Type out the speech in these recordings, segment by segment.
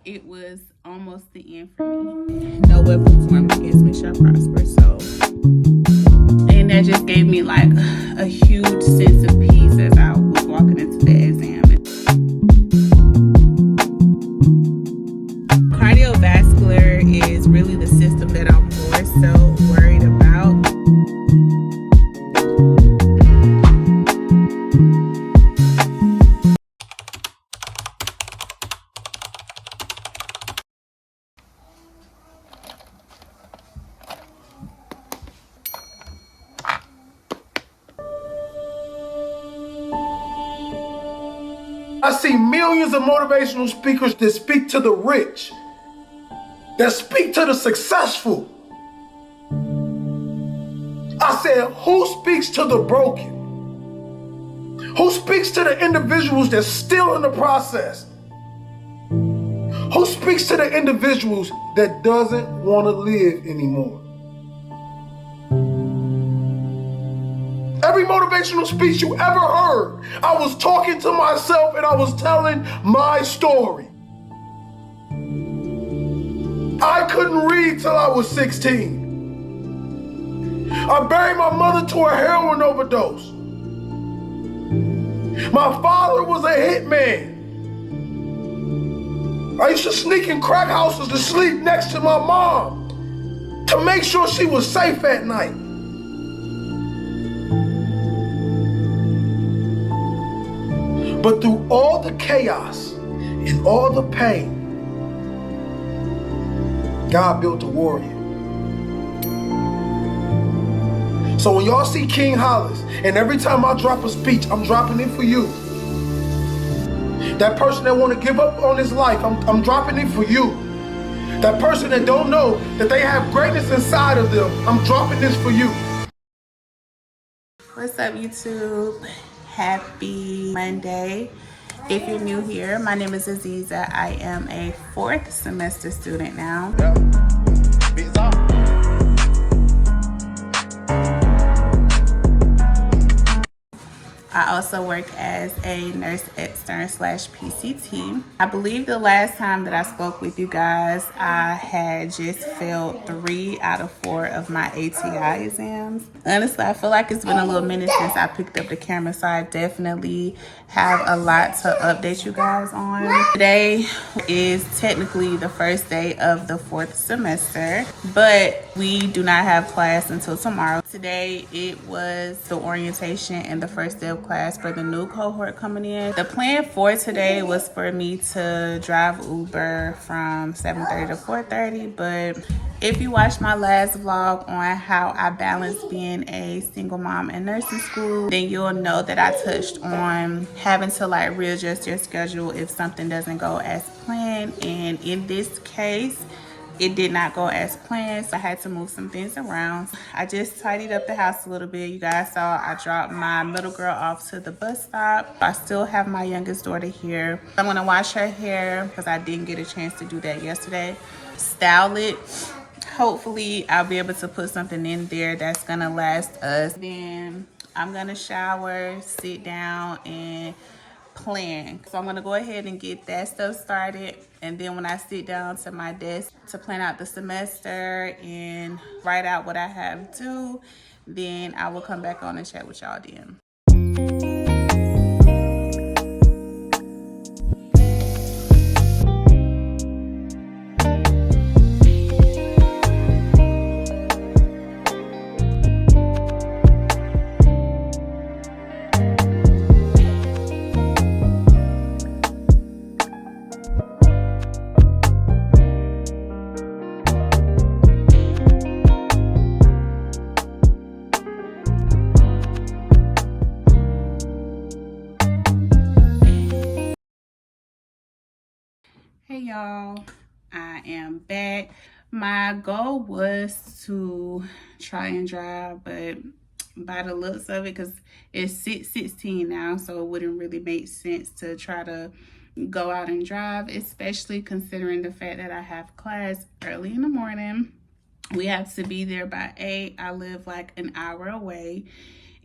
it was almost the end for me. No weapon formed against me shall prosper. So, and that just gave me like a huge sense of peace as I was walking into the exam. Cardiovascular is really the system that I'm more so worried about. I see millions of motivational speakers that speak to the rich, that speak to the successful. I said, who speaks to the broken? Who speaks to the individuals that's still in the process? Who speaks to the individuals that doesn't want to live anymore? Every motivational speech you ever heard, I was talking to myself and I was telling my story. I couldn't read till I was 16. I buried my mother to a heroin overdose. My father was a hitman. I used to sneak in crack houses to sleep next to my mom to make sure she was safe at night. But through all the chaos and all the pain, God built a warrior. So when y'all see King Hollis, and every time I drop a speech, I'm dropping it for you. That person that want to give up on his life, I'm dropping it for you. That person that don't know that they have greatness inside of them, I'm dropping this for you. What's up, YouTube? Happy Monday. If you're new here, my name is Aziza. I am a 4th semester student now. I also work as a nurse extern/PCT. I believe the last time that I spoke with you guys, I had just failed 3 out of 4 of my ATI exams. Honestly, I feel like it's been a little minute since I picked up the camera, so I definitely have a lot to update you guys on. Today is technically the first day of the 4th semester, but we do not have class until tomorrow. Today, it was the orientation and the first day of class for the new cohort coming in. The plan for today was for me to drive Uber from 7:30 to 4:30, but if you watched my last vlog on how I balance being a single mom in nursing school, then you'll know that I touched on having to like readjust your schedule if something doesn't go as planned. And in this case, it did not go as planned, so I had to move some things around. I just tidied up the house a little bit. You guys saw I dropped my middle girl off to the bus stop. I still have my youngest daughter here. I'm gonna wash her hair because I didn't get a chance to do that yesterday. Style it. Hopefully I'll be able to put something in there that's gonna last us. Then I'm gonna shower, sit down, and plan. So I'm gonna go ahead and get that stuff started, and then when I sit down to my desk to plan out the semester and write out what I have to do, then I will come back on and chat with y'all then. Hey y'all, I am back. My goal was to try and drive, but by the looks of it, because it's 6:16 now, so it wouldn't really make sense to try to go out and drive, especially considering the fact that I have class early in the morning. We have to be there by 8. I live like an hour away,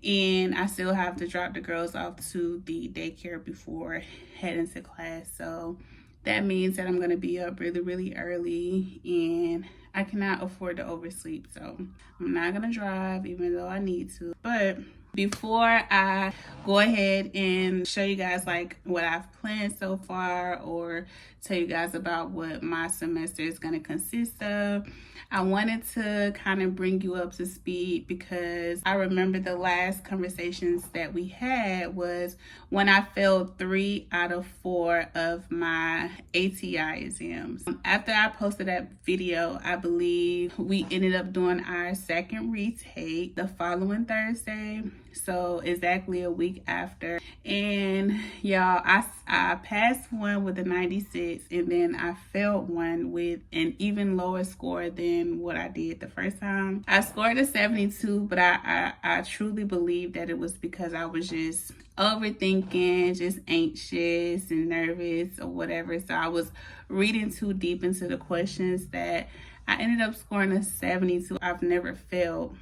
and I still have to drop the girls off to the daycare before heading to class. So That means that I'm going to be up really, really early, and I cannot afford to oversleep. So I'm not going to drive even though I need to. But before I go ahead and show you guys like what I've planned so far, or tell you guys about what my semester is going to consist of, I wanted to kind of bring you up to speed, because I remember the last conversations that we had was when I failed 3 out of 4 of my ATI exams. After I posted that video, I believe we ended up doing our second retake the following Thursday. So exactly a week after. And y'all, I passed one with a 96, and then I failed one with an even lower score than what I did the first time. I scored a 72, but I truly believe that it was because I was just overthinking, just anxious and nervous or whatever. So I was reading too deep into the questions that I ended up scoring a 72. I've never failed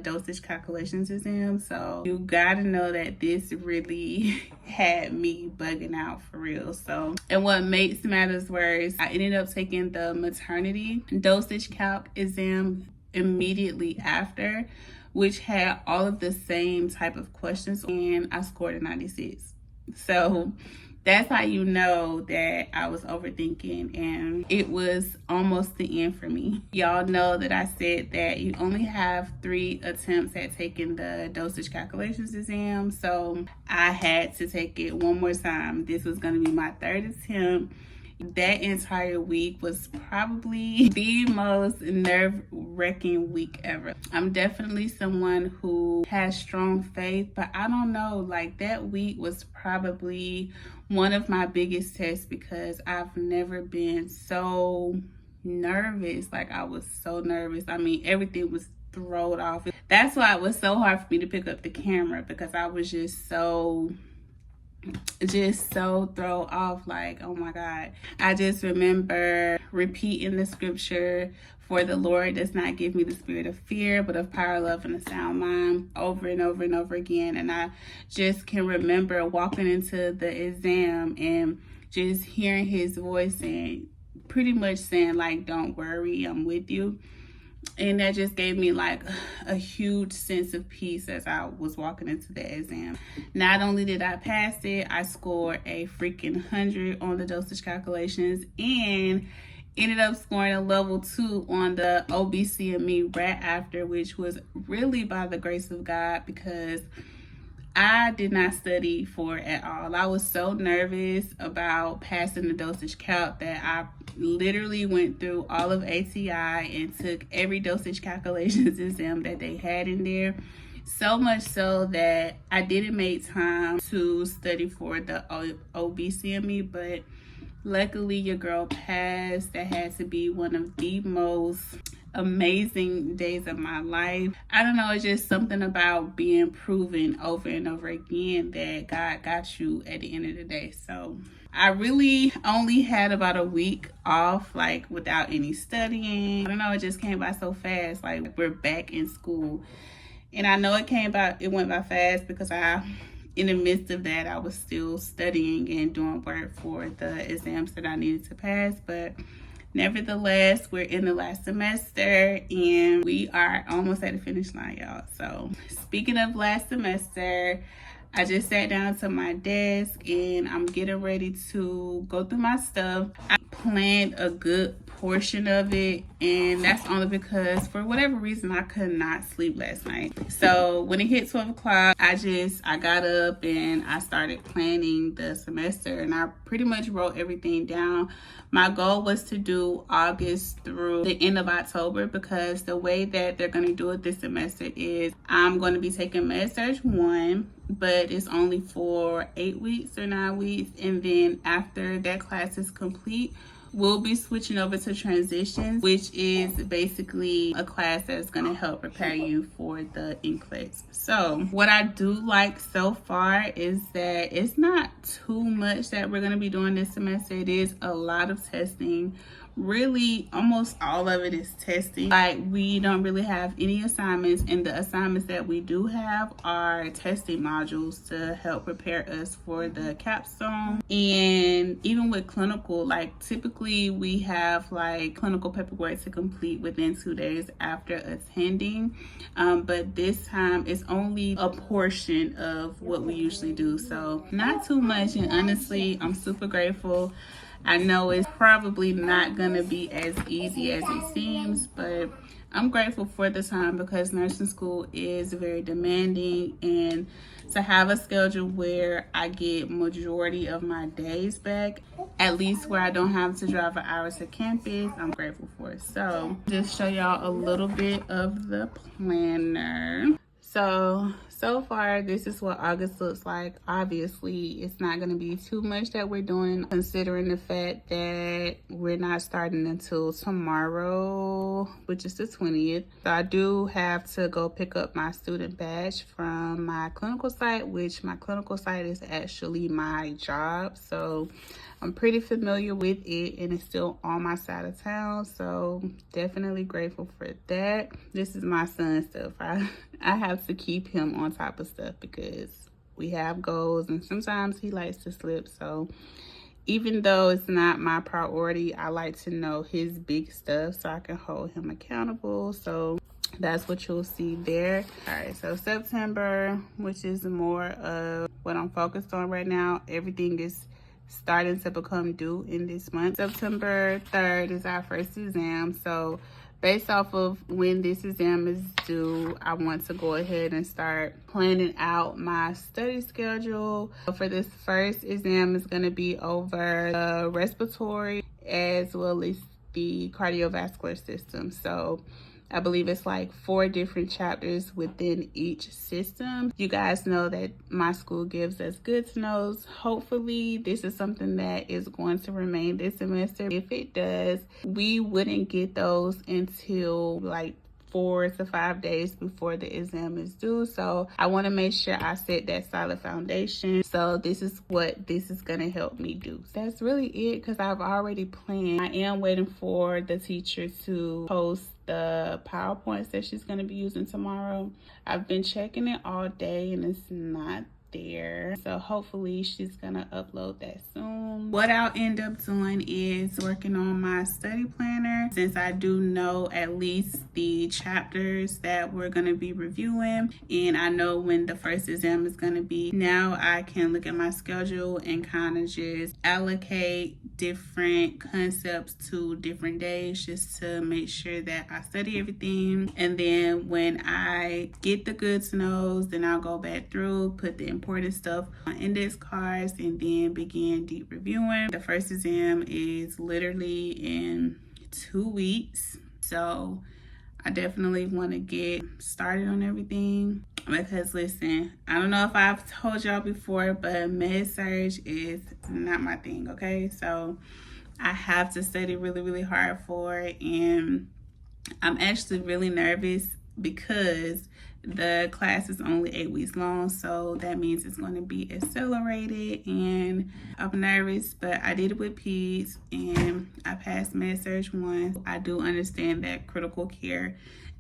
dosage calculations exam, so you gotta know that this really had me bugging out for real. So, and what makes matters worse, I ended up taking the maternity dosage calc exam immediately after, which had all of the same type of questions, and I scored a 96. So that's how you know that I was overthinking, and it was almost the end for me. Y'all know that I said that you only have 3 attempts at taking the dosage calculations exam, so I had to take it one more time. This was going to be my 3rd attempt. That entire week was probably the most nerve-wracking week ever. I'm definitely someone who has strong faith, but I don't know, like that week was probably one of my biggest tests, because I've never been so nervous. Like, I was so nervous. I mean, everything was thrown off. That's why it was so hard for me to pick up the camera, because I was just so thrown off. Like, oh my God. I just remember repeating the scripture, for the Lord does not give me the spirit of fear, but of power, love, and a sound mind, over and over and over again. And I just can remember walking into the exam and just hearing his voice and pretty much saying like, don't worry, I'm with you. And that just gave me like a huge sense of peace as I was walking into the exam. Not only did I pass it, I scored a freaking 100 on the dosage calculations, and ended up scoring a level 2 on the OBCME right after, which was really by the grace of God, because I did not study for it at all. I was so nervous about passing the dosage calc that I literally went through all of ATI and took every dosage calculations exam that they had in there. So much so that I didn't make time to study for the OBCME, but luckily your girl passed. That had to be one of the most amazing days of my life. I don't know, it's just something about being proven over and over again that God got you at the end of the day. So I really only had about a week off, like without any studying. I don't know, it just came by so fast. Like, we're back in school, and I know it went by fast because in the midst of that, I was still studying and doing work for the exams that I needed to pass. But nevertheless, we're in the last semester and we are almost at the finish line, y'all. So speaking of last semester, I just sat down to my desk and I'm getting ready to go through my stuff. I planned a good portion of it, and that's only because for whatever reason I could not sleep last night. So when it hit 12 o'clock, I got up and I started planning the semester, and I pretty much wrote everything down. My goal was to do August through the end of October, because the way that they're going to do it this semester is I'm going to be taking Med-Surg 1, but it's only for 8 weeks or 9 weeks, and then after that class is complete, we'll be switching over to transitions, which is basically a class that's going to help prepare you for the NCLEX. So what I do like so far is that it's not too much that we're going to be doing this semester. It is a lot of testing. Really, almost all of it is testing. Like, we don't really have any assignments, and the assignments that we do have are testing modules to help prepare us for the capstone. And even with clinical, like, typically we have like clinical paperwork to complete within 2 days after attending, but this time it's only a portion of what we usually do, so not too much. And honestly, I'm super grateful. I know it's probably not going to be as easy as it seems, but I'm grateful for the time because nursing school is very demanding, and to have a schedule where I get majority of my days back, at least where I don't have to drive an hour to campus, I'm grateful for it. So just show y'all a little bit of the planner. So far, this is what August looks like. Obviously, it's not going to be too much that we're doing, considering the fact that we're not starting until tomorrow, which is the 20th. So I do have to go pick up my student badge from my clinical site, which my clinical site is actually my job. So I'm pretty familiar with it, and it's still on my side of town, so definitely grateful for that. This is my son's stuff. I have to keep him on top of stuff because we have goals, and sometimes he likes to slip. So even though it's not my priority, I like to know his big stuff so I can hold him accountable. So that's what you'll see there. All right, so September, which is more of what I'm focused on right now, everything is starting to become due in this month. September 3rd is our first exam. So based off of when this exam is due, I want to go ahead and start planning out my study schedule. For this first exam is going to be over the respiratory as well as the cardiovascular system. So I believe it's like 4 different chapters within each system. You guys know that my school gives us good to knows. Hopefully this is something that is going to remain this semester. If it does, we wouldn't get those until like 4 to 5 days before the exam is due. So I want to make sure I set that solid foundation. So this is what this is going to help me do. That's really it, because I've already planned. I am waiting for the teacher to post the PowerPoints that she's going to be using tomorrow. I've been checking it all day and it's not there, so hopefully she's gonna upload that soon. What I'll end up doing is working on my study planner, since I do know at least the chapters that we're gonna be reviewing, and I know when the first exam is gonna be. Now I can look at my schedule and kind of just allocate different concepts to different days, just to make sure that I study everything. And then when I get the good to knows, then I'll go back through, put the important stuff on index cards, and then begin deep reviewing. The first exam is literally in 2 weeks, so I definitely want to get started on everything, because listen, I don't know if I've told y'all before, but med surg is not my thing, okay? So I have to study really, really hard for it, and I'm actually really nervous because the class is only 8 weeks long, so that means it's going to be accelerated, and I'm nervous, but I did it with peds and I passed med surg 1. I do understand that critical care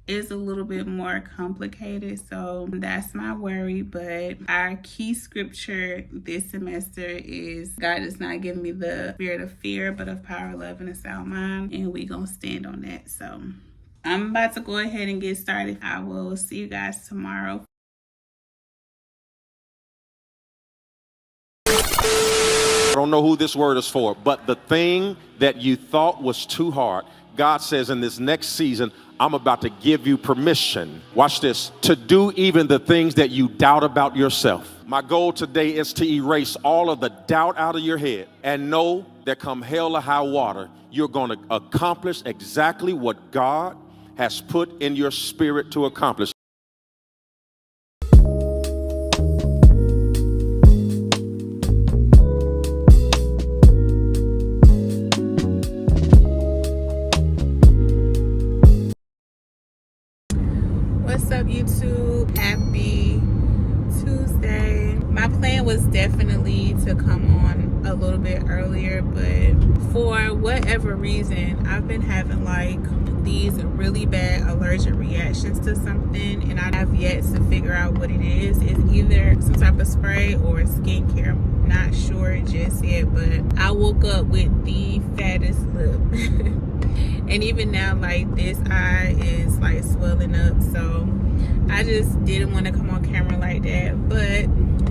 is a little bit more complicated, so that's my worry. But our key scripture this semester is, God does not give me the spirit of fear, but of power, love, and a sound mind, and we gonna stand on that. So I'm about to go ahead and get started. I will see you guys tomorrow. I don't know who this word is for, but the thing that you thought was too hard, God says in this next season, I'm about to give you permission, watch this, to do even the things that you doubt about yourself. My goal today is to erase all of the doubt out of your head, and know that come hell or high water, you're going to accomplish exactly what God has put in your spirit to accomplish. YouTube? Happy Tuesday. My plan was definitely to come on a little bit earlier, but for whatever reason, I've been having like these really bad allergic reactions to something, and I have yet to figure out what it is. It's either some type of spray or skincare. I'm not sure just yet, but I woke up with the fattest lip. And even now, like, this eye is like swelling up, so I just didn't want to come on camera like that. But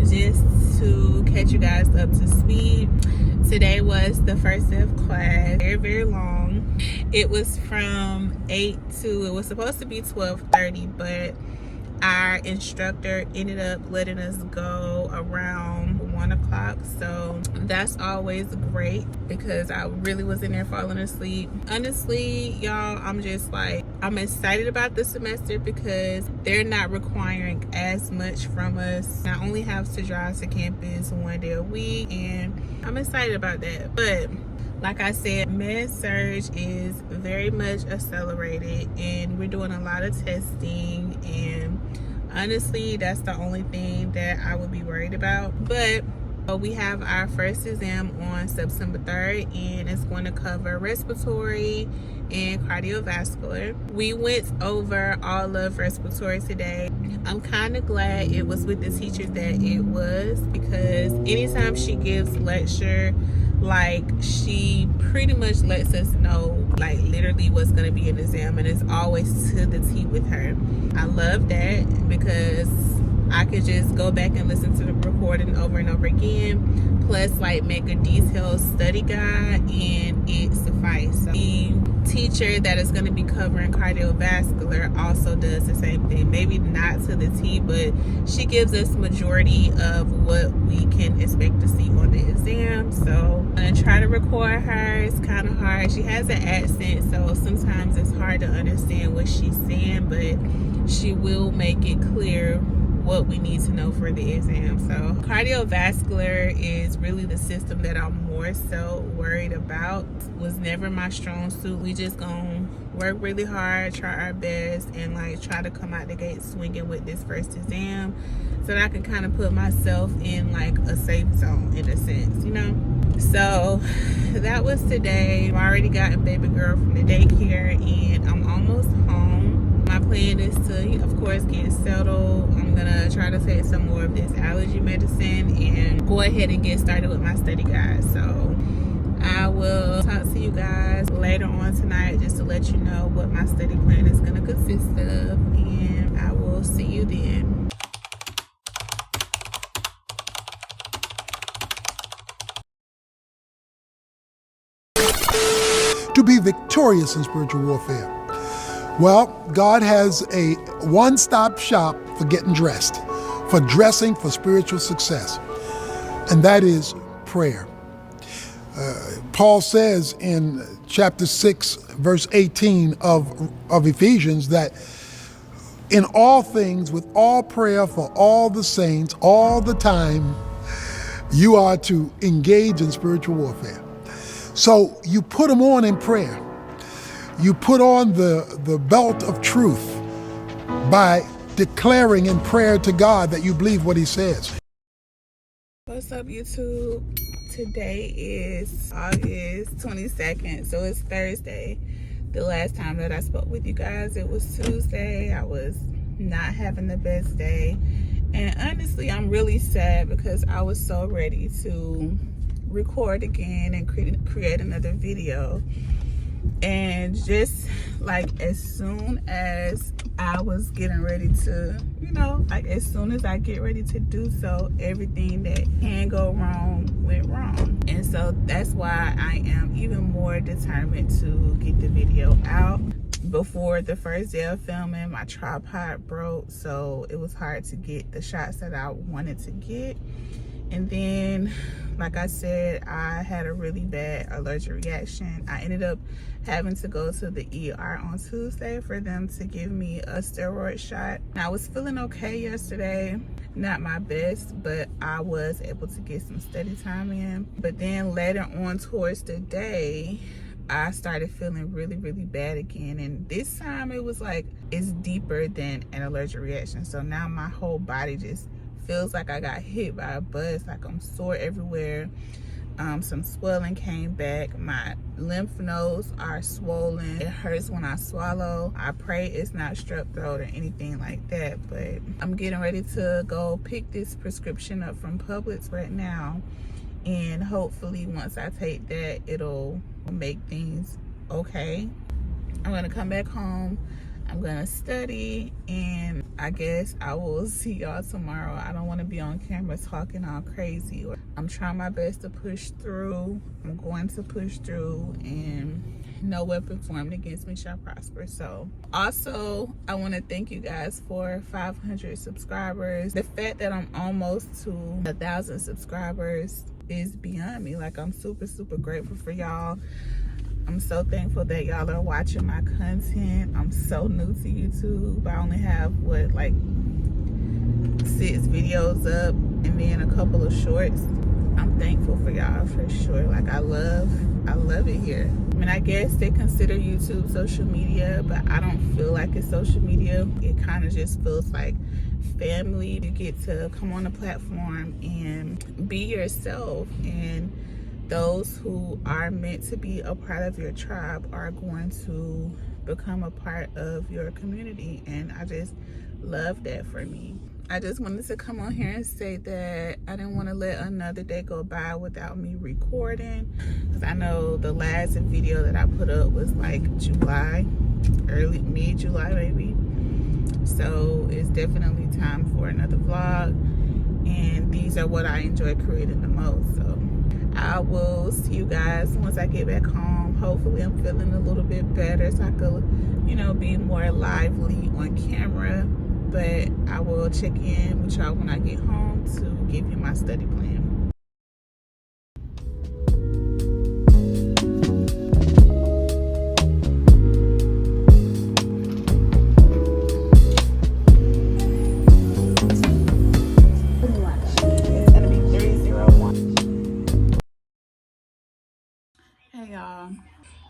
just to catch you guys up to speed, today was the first day of class. Very long. It was from 8 to, it was supposed to be 12:30, but our instructor ended up letting us go around 1 o'clock, so that's always great because I really was in there falling asleep. Honestly, y'all, I'm just like, I'm excited about the semester because they're not requiring as much from us. I only have to drive to campus 1 day a week, and I'm excited about that. But like I said, med surg is very much accelerated, and we're doing a lot of testing, and honestly, that's the only thing that I would be worried about. But we have our first exam on September 3rd, and it's going to cover respiratory and cardiovascular. We went over all of respiratory today. I'm kind of glad it was with the teacher that it was, because anytime she gives lecture, like, she pretty much lets us know like literally what's going to be an exam, and it's always to the T with her. I love that because I could just go back and listen to the recording over and over again, plus like make a detailed study guide, and it suffices. So the teacher that is going to be covering cardiovascular also does the same thing, maybe not to the T, but she gives us majority of what we can expect to see on the exam. So I'm going to try to record her. It's kind of hard. She has an accent, so sometimes it's hard to understand what she's saying, but she will make it clear what we need to know for the exam. So cardiovascular is really the system that I'm more so worried about. Was never my strong suit. We just gonna work really hard, try our best, and like try to come out the gate swinging with this first exam, so that I can kind of put myself in like a safe zone in a sense, you know. So that was today. I've already gotten baby girl from the daycare, and I'm almost home. My plan is to, of course, get settled. I'm gonna try to take some more of this allergy medicine and go ahead and get started with my study guide. So I will talk to you guys later on tonight just to let you know what my study plan is gonna consist of, and I will see you then. To be victorious in spiritual warfare? Well, God has a one-stop shop for getting dressed, for dressing for spiritual success, and that is prayer. Paul says in chapter 6, verse 18 of Ephesians that in all things, with all prayer for all the saints, all the time, you are to engage in spiritual warfare. So you put them on in prayer. You put on the belt of truth by declaring in prayer to God that you believe what he says. What's up, YouTube? Today is August 22nd, so it's Thursday. The last time that I spoke with you guys, it was Tuesday. I was not having the best day, and honestly, I'm really sad because I was so ready to record again and create another video. And just like as soon as I was getting ready to, you know, like as soon as I get ready to do so, everything that can go wrong went wrong. And so that's why I am even more determined to get the video out. Before the first day of filming, my tripod broke, so it was hard to get the shots that I wanted to get. And then, like I said, I had a really bad allergic reaction. I ended up having to go to the ER on Tuesday for them to give me a steroid shot. I was feeling okay yesterday, not my best, but I was able to get some study time in. But then later on towards the day, I started feeling really, really bad again. And this time it was like, it's deeper than an allergic reaction. So now my whole body just feels like I got hit by a bus. Like I'm sore everywhere. Some swelling came back. My lymph nodes are swollen. It hurts when I swallow. I pray it's not strep throat or anything like that, but I'm getting ready to go pick this prescription up from Publix right now, and hopefully once I take that, it'll make things okay. I'm gonna come back home, I'm gonna study, and I guess I will see y'all tomorrow. I don't want to be on camera talking all crazy. I'm trying my best to push through. I'm going to push through, and no weapon formed against me shall prosper. So also, I want to thank you guys for 500 subscribers. The fact that I'm almost to 1,000 subscribers is beyond me. Like, I'm super, super grateful for y'all. I'm so thankful that y'all are watching my content. I'm so new to YouTube. I only have, what, like 6 videos up and then a couple of shorts. I'm thankful for y'all for sure. Like, I love it here. I mean, I guess they consider YouTube social media, but I don't feel like it's social media. It kind of just feels like family. You get to come on a platform and be yourself, and those who are meant to be a part of your tribe are going to become a part of your community, and I just love that for me. I just wanted to come on here and say that I didn't want to let another day go by without me recording, because I know the last video that I put up was like July, mid-July maybe. So it's definitely time for another vlog, and these are what I enjoy creating the most. So I will see you guys once I get back home. Hopefully I'm feeling a little bit better so I could, you know, be more lively on camera. But I will check in with y'all when I get home to give you my study plan. It's gonna be 301. Hey y'all,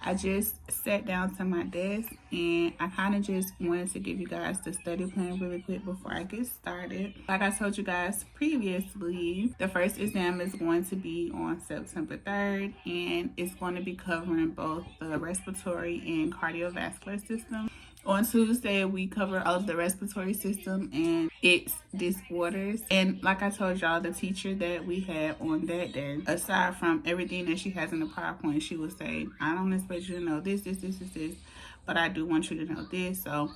I just sat down to my desk and I kind of just wanted to give you guys the study plan really quick before I get started. Like I told you guys previously, the first exam is going to be on September 3rd, and it's going to be covering both the respiratory and cardiovascular system. On Tuesday, we cover all of the respiratory system and its disorders. And like I told y'all, the teacher that we had on that day, aside from everything that she has in the PowerPoint, she would say, I don't expect you to know this, but I do want you to know this. So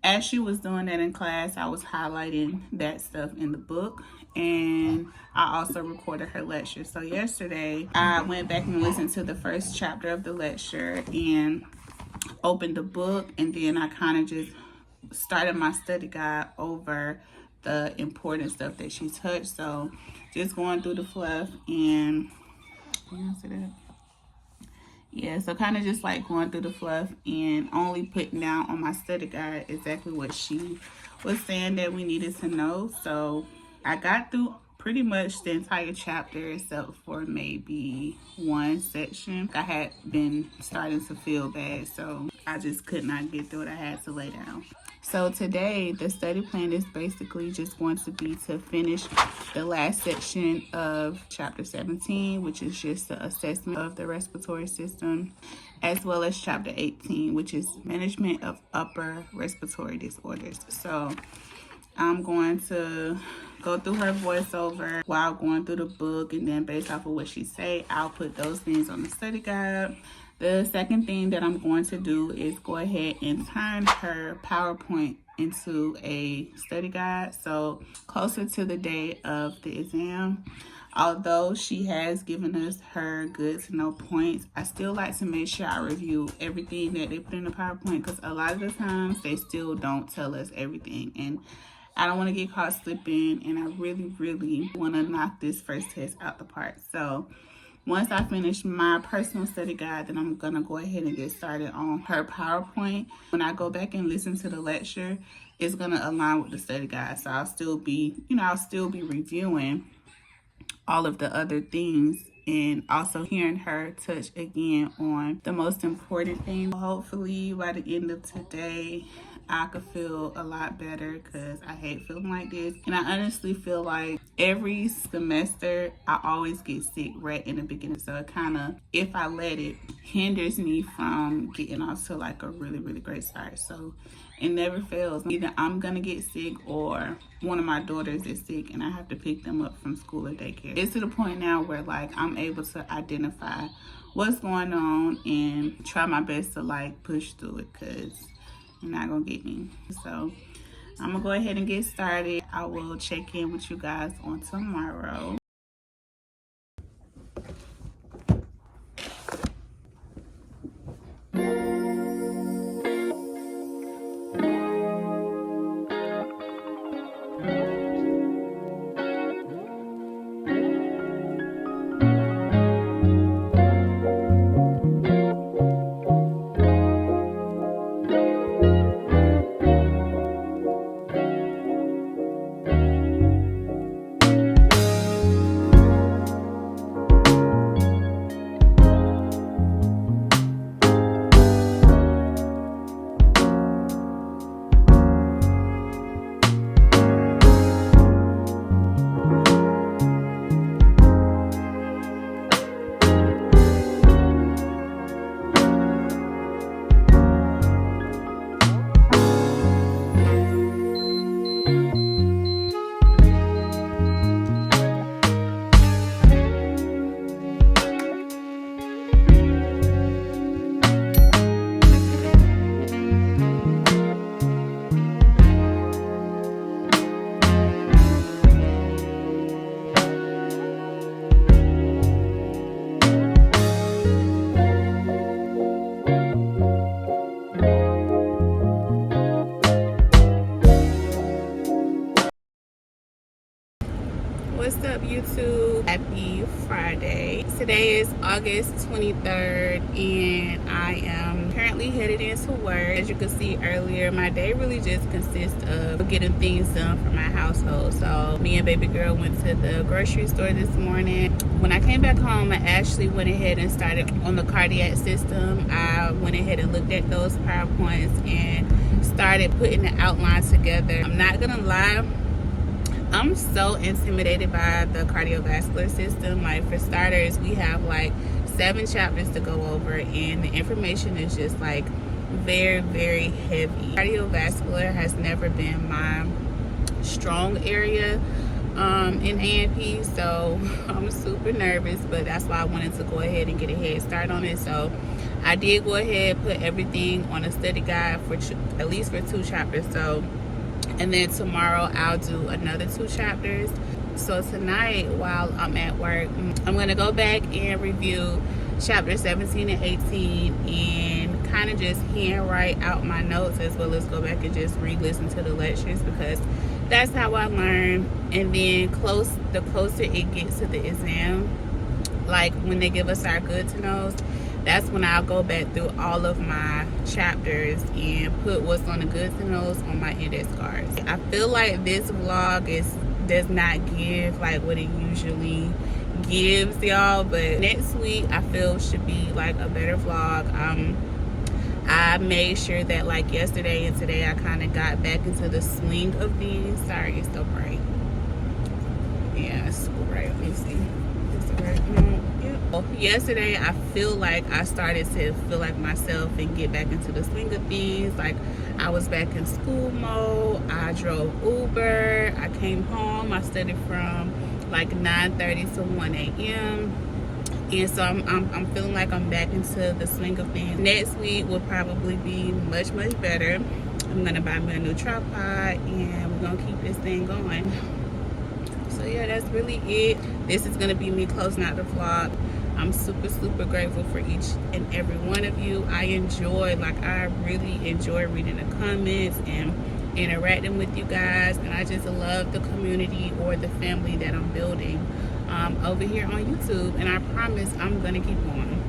as she was doing that in class, I was highlighting that stuff in the book, and I also recorded her lecture. So yesterday, I went back and listened to the first chapter of the lecture and opened the book, and then I kind of just started my study guide over the important stuff that she touched. So just going through the fluff, and so kind of just like going through the fluff and only putting down on my study guide exactly what she was saying that we needed to know. So I got through pretty much the entire chapter except for maybe one section. I had been starting to feel bad, so I just could not get through it. I had to lay down. So today, the study plan is basically just going to be to finish the last section of chapter 17, which is just the assessment of the respiratory system, as well as chapter 18, which is management of upper respiratory disorders. So I'm going to go through her voiceover while going through the book, and then based off of what she say, I'll put those things on the study guide. The second thing that I'm going to do is go ahead and turn her PowerPoint into a study guide. So closer to the day of the exam, although she has given us her good to know points, I still like to make sure I review everything that they put in the PowerPoint, because a lot of the times they still don't tell us everything, and I don't want to get caught slipping, and I really, really want to knock this first test out the park. So once I finish my personal study guide, then I'm going to go ahead and get started on her PowerPoint. When I go back and listen to the lecture, it's going to align with the study guide. So I'll still be reviewing all of the other things and also hearing her touch again on the most important thing. Hopefully by the end of today, I could feel a lot better, because I hate feeling like this. And I honestly feel like every semester I always get sick right in the beginning. So it kind of, if I let it, hinders me from getting off to like a really, really great start. So it never fails. Either I'm gonna get sick or one of my daughters is sick and I have to pick them up from school or daycare. It's to the point now where like I'm able to identify what's going on and try my best to like push through it, because you're not gonna get me. So I'm gonna go ahead and get started. I will check in with you guys on tomorrow. What's up, YouTube? Happy Friday. Today is August 23rd and I am currently headed into work. As you can see earlier, my day really just consists of getting things done for my household. So me and baby girl went to the grocery store this morning. When I came back home, I actually went ahead and started on the cardiac system. I went ahead and looked at those PowerPoints and started putting the outlines together. I'm not gonna lie, I'm so intimidated by the cardiovascular system. Like, for starters, we have like 7 chapters to go over and the information is just like very, very heavy. Cardiovascular has never been my strong area in A&P, so I'm super nervous, but that's why I wanted to go ahead and get a head start on it. So I did go ahead, put everything on a study guide for at least for 2 chapters. So, and then tomorrow I'll do another 2 chapters. So tonight, while I'm at work, I'm going to go back and review chapter 17 and 18 and kind of just handwrite out my notes, as well as go back and just re-listen to the lectures, because that's how I learn. And then the closer it gets to the exam, like when they give us our good to knows, that's when I'll go back through all of my chapters and put what's on the good to knows on my index cards. I feel like this vlog does not give like what it usually gives y'all, but next week I feel should be like a better vlog. I made sure that like yesterday and today I kind of got back into the swing of things. Sorry, it's so bright. Yeah, it's so bright. Let me see. It's right now. Yesterday I feel like I started to feel like myself and get back into the swing of things. Like, I was back in school mode. I drove Uber. I came home. I studied from like 9:30 to 1 a.m. and so I'm feeling like I'm back into the swing of things. Next week will probably be much better. I'm gonna buy me a new tripod and we're gonna keep this thing going. So yeah, that's really it. This is gonna be me closing out the vlog. I'm super grateful for each and every one of you. I really enjoy reading the comments and interacting with you guys, and I just love the community or the family that I'm building over here on YouTube, and I promise I'm gonna keep going.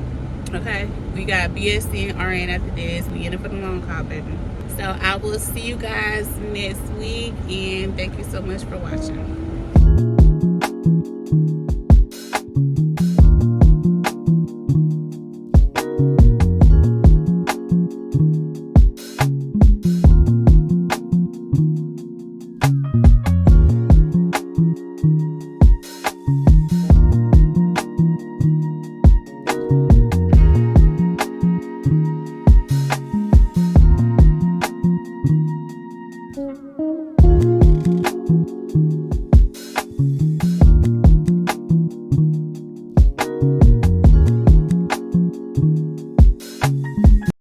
Okay, we got BSc and RN after this. We in it for the long haul, baby. So I will see you guys next week, and thank you so much for watching.